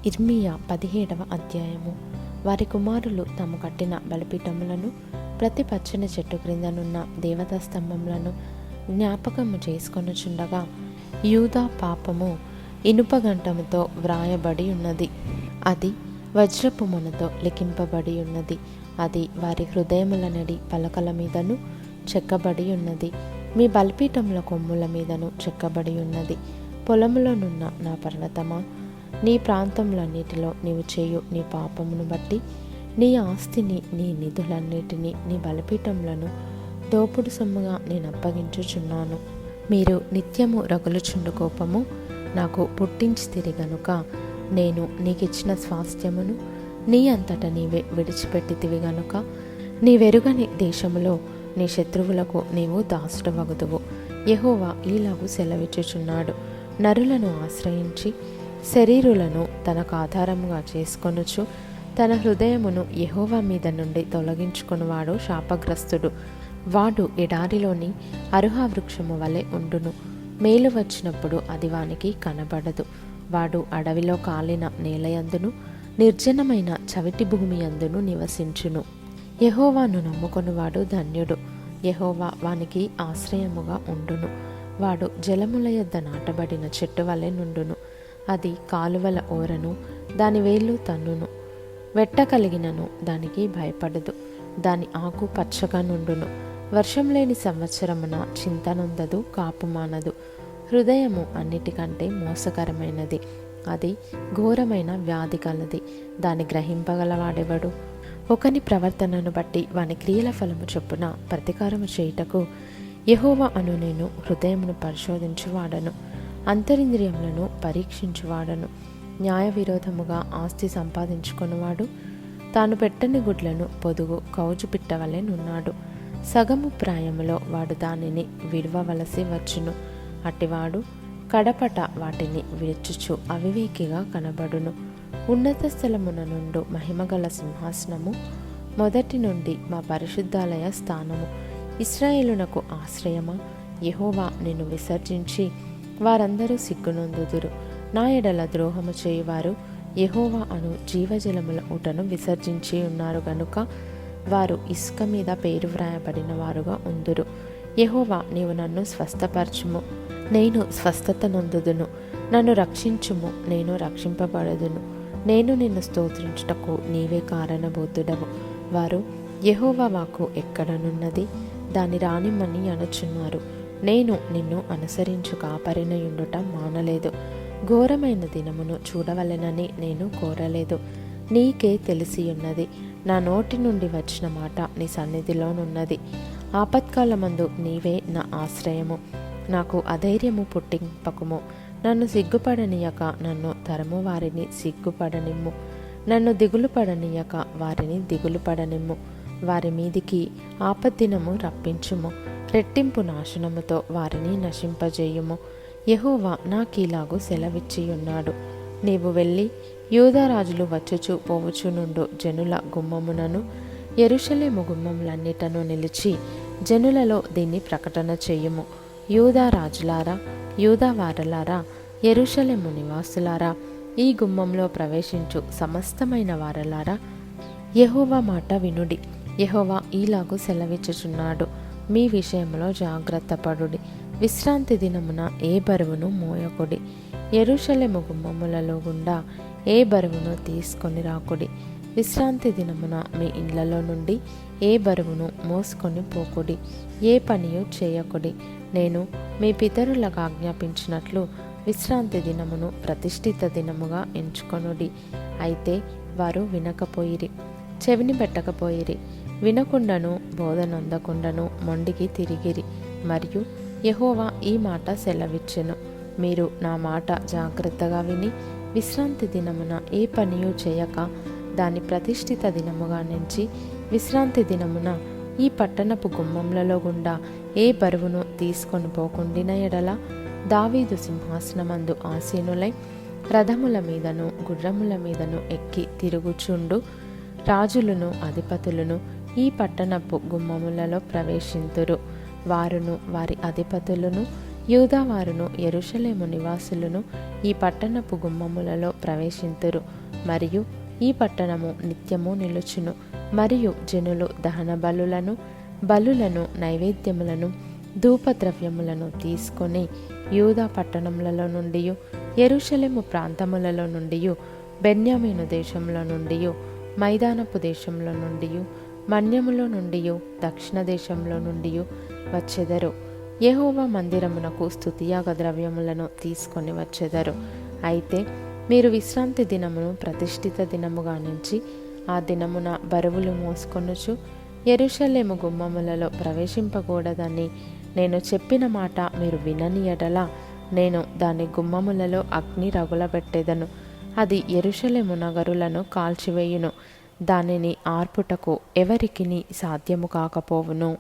ఇర్మియా 17వ అధ్యాయము. వారి కుమారులు తాము కట్టిన బలిపీఠములను, ప్రతి పచ్చని చెట్టు క్రిందనున్న దేవతా స్తంభములను జ్ఞాపకము చేసుకొనుచుండగా, యూదా పాపము ఇనుపగంటముతో వ్రాయబడి ఉన్నది, అది వజ్రపు మొనతో లిఖింపబడి ఉన్నది, అది వారి హృదయముల నడి పలకల మీదను చెక్కబడి ఉన్నది, మీ బలిపీఠముల కొమ్ముల మీదను చెక్కబడి ఉన్నది. పొలములోనున్న నా పర్వతమా, నీ ప్రాంతములన్నిటిలో నీవు చేయు నీ పాపమును బట్టి నీ ఆస్తిని, నీ నిధులన్నిటినీ, నీ బలిపీఠములను దోపుడు సొమ్ముగా నేను అప్పగించుచున్నాను. మీరు నిత్యము రగులుచుండు కోపము నాకు పుట్టించితిరి గనుక నేను నీకిచ్చిన స్వాస్థ్యమును నీ అంతట నీవే విడిచిపెట్టితివి గనుక నీవెరుగని దేశములో నీ శత్రువులకు నీవు దాసుడవగుదువు. యెహోవా ఈలాగు సెలవిచ్చుచున్నాడు, నరులను ఆశ్రయించి శరీరులను తనకు ఆధారముగా చేసుకొనుచు తన హృదయమును యెహోవా మీద నుండి తొలగించుకొనువాడు శాపగ్రస్తుడు. వాడు ఎడారిలోని అరుహా వృక్షము వలె ఉండును, మేలు వచ్చినప్పుడు అది వానికి కనబడదు. వాడు అడవిలో కాలిన నేలయందును నిర్జనమైన చవిటి భూమి యందును నివసించును. యెహోవాను నమ్ముకొనువాడు ధన్యుడు, యెహోవా వానికి ఆశ్రయముగా ఉండును. వాడు జలముల యొద్ద నాటబడిన చెట్టు వలె నుండును, అది కాలువల ఓరను దాని వేళ్ళు తన్నును, వెట్ట కలిగినను దానికి భయపడదు, దాని ఆకు పచ్చగా నుండును. వర్షం లేని సంవత్సరమున చింతనొందదు, కాపు మానదు. హృదయము అన్నిటికంటే మోసకరమైనది, అది ఘోరమైన వ్యాధి కలది, దాన్ని గ్రహింపగలవాడెవడు? ఒకని ప్రవర్తనను బట్టి వాని క్రియల ఫలము చొప్పున ప్రతీకారము చేయుటకు యెహోవా అను నేను హృదయమును పరిశోధించువాడను, అంతరింద్రియములను పరీక్షించువాడను. న్యాయ విరోధముగా ఆస్తి సంపాదించుకొనువాడు తాను పెట్టని గుడ్లను పొదుగు కౌజు పిట్టవలె నున్నాడు. సగము ప్రాయములో వాడు దానిని విడవవలసి వచ్చును, అట్టివాడు కడపట వాటిని విడుచుచు అవివేకిగా కనబడును. ఉన్నత స్థలమున నుండు మహిమగల సింహాసనము, మొదటి నుండి మా పరిశుద్ధాలయ స్థానము, ఇశ్రాయేలునకు ఆశ్రయమా, యెహోవా నిన్ను విసర్జించి వారందరూ సిగ్గునొందుదురు. నా ఎడల ద్రోహము చేయువారు యెహోవా అను జీవజలముల ఊటను విసర్జించి ఉన్నారు గనుక వారు ఇసుక మీద పేరు వ్రాయబడిన వారుగా ఉందురు. యెహోవా నీవు నన్ను స్వస్థపరచుము, నేను స్వస్థత నొందుదును. నన్ను రక్షించుము, నేను రక్షింపబడదును. నేను నిన్ను స్తోత్రించుటకు నీవే కారణభూతుడవు. వారు యెహోవా వాక్కు ఎక్కడనున్నది, దాని రానిమ్మని అనుచున్నారు. నేను నిన్ను అనుసరించు కాపరినయుండుట మానలేదు, ఘోరమైన దినమును చూడవలెనని నేను కోరలేదు. నీకే తెలిసియున్నది, నా నోటి నుండి వచ్చిన మాట నీ సన్నిధిలోనున్నది. ఆపత్కాలమందు నీవే నా ఆశ్రయము, నాకు అధైర్యము పుట్టింపకుము. నన్ను సిగ్గుపడనీయక నన్ను తరము వారిని సిగ్గుపడనిమ్ము, నన్ను దిగులు పడనీయక వారిని దిగులు పడనిమ్ము. వారి మీదికి ఆపద్దినము రప్పించుము, రెట్టింపు నాశనముతో వారిని నశింపజేయుము. యెహోవా నాకీలాగు సెలవిచ్చియున్నాడు, నీవు వెళ్ళి యూదారాజులు వచ్చుచు పోవుచు నుండు జనుల గుమ్మమునను యెరూషలేము గుమ్మములన్నిటను నిలిచి జనులలో దీన్ని ప్రకటన చేయుము. యూదారాజులారా, యూదావారలారా, యెరూషలేము నివాసులారా, ఈ గుమ్మంలో ప్రవేశించు సమస్తమైన వారలారా, యెహోవా మాట వినుడి. యెహోవా ఈలాగు సెలవిచ్చుచున్నాడు, మీ విషయంలో జాగ్రత్త పడుడి. విశ్రాంతి దినమున ఏ బరువును మోయకుడి, యెరూషలేము గుమ్మములలో గుండా ఏ బరువును తీసుకొని రాకుడి. విశ్రాంతి దినమున మీ ఇళ్లలో నుండి ఏ బరువును మోసుకొని పోకుడి, ఏ పనియు చేయకుడి. నేను మీ పితరులకు ఆజ్ఞాపించినట్లు విశ్రాంతి దినమును ప్రతిష్ఠిత దినముగా ఎంచుకొనుడి. అయితే వారు వినకపోయిరి, చెవిని పెట్టకపోయిరి, వినకుండాను బోధనందకుండాను మొండికి తిరిగిరి. మరియు యెహోవా ఈ మాట సెలవిచ్చెను, మీరు నా మాట జాగ్రత్తగా విని విశ్రాంతి దినమున ఏ పనియూ చేయక దాని ప్రతిష్ఠిత దినముగా నుంచి విశ్రాంతి దినమున ఈ పట్టణపు గుమ్మములలో గుండా ఏ బరువును తీసుకొని పోకుండిన ఎడల దావీదు సింహాసనమందు ఆసీనులై రథముల మీదను గుర్రముల మీదను ఎక్కి తిరుగుచుండు రాజులను అధిపతులను ఈ పట్టణపు గుమ్మములలో ప్రవేశింతురు. వారును వారి అధిపతులను యూదావారును యెరూషలేము నివాసులను ఈ పట్టణపు గుమ్మములలో ప్రవేశింతురు, మరియు ఈ పట్టణము నిత్యము నిలుచును. మరియు జనులు దహన బలులను నైవేద్యములను ధూపద్రవ్యములను తీసుకొని యూదా పట్టణములలో నుండి, యెరూషలేము ప్రాంతములలో నుండి, బెన్యామీను దేశంలో నుండి, మైదానపు దేశంలో నుండి, మన్యములో నుండి, దక్షిణ దేశంలో నుండి వచ్చెదరు. యెహోవా మందిరమునకు స్తుతియాగ ద్రవ్యములను తీసుకొని వచ్చెదరు. అయితే మీరు విశ్రాంతి దినమును ప్రతిష్ఠిత దినముగా నుంచి ఆ దినమున బరువులు మోసుకొనుచు యెరూషలేము గుమ్మములలో ప్రవేశింపకూడదని నేను చెప్పిన మాట మీరు వినని ఎడల నేను దాని గుమ్మములలో అగ్ని రగులబెట్టెదను. అది యెరూషలేము నగరులను కాల్చివేయును. దానిని ఆర్పుటకు ఎవరికిని సాధ్యము కాకపోవును.